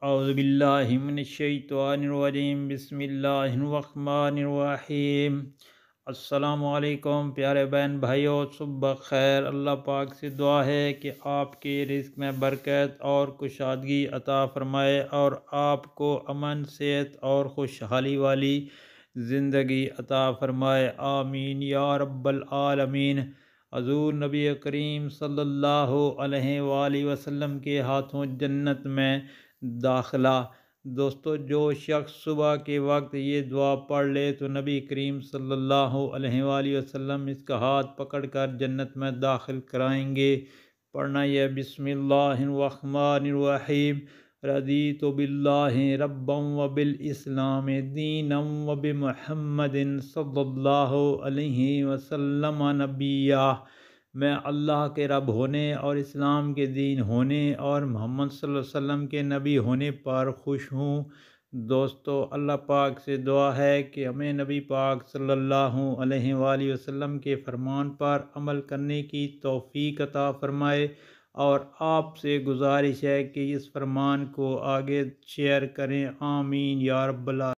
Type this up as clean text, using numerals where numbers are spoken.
اعوذ باللہ من الشیطان الرجیم بسم اللہ الرحمن الرحیم۔ السلام علیکم پیارے بہن بھائیو، صبح خیر۔ اللہ پاک سے دعا ہے کہ آپ کے رزق میں برکت اور کشادگی عطا فرمائے اور آپ کو امن، صحت اور خوشحالی والی زندگی عطا فرمائے، آمین یا رب العالمین۔ حضور نبی کریم صلی اللہ علیہ وآلہ وسلم کے ہاتھوں جنت میں داخلہ۔ دوستو، جو شخص صبح کے وقت یہ دعا پڑھ لے تو نبی کریم صلی اللہ علیہ وآلہ وسلم اس کا ہاتھ پکڑ کر جنت میں داخل کرائیں گے۔ پڑھنا یہ بسم اللہ الرحمن الرحیم۔ رضیت باللہ ربا وبالاسلام دینا وبمحمد صلی اللہ علیہ وسلم نبیہ۔ میں اللہ کے رب ہونے اور اسلام کے دین ہونے اور محمد صلی اللہ علیہ وسلم کے نبی ہونے پر خوش ہوں۔ دوستو، اللہ پاک سے دعا ہے کہ ہمیں نبی پاک صلی اللہ علیہ وآلہ وسلم کے فرمان پر عمل کرنے کی توفیق عطا فرمائے، اور آپ سے گزارش ہے کہ اس فرمان کو آگے شیئر کریں، آمین یا رب العالمین۔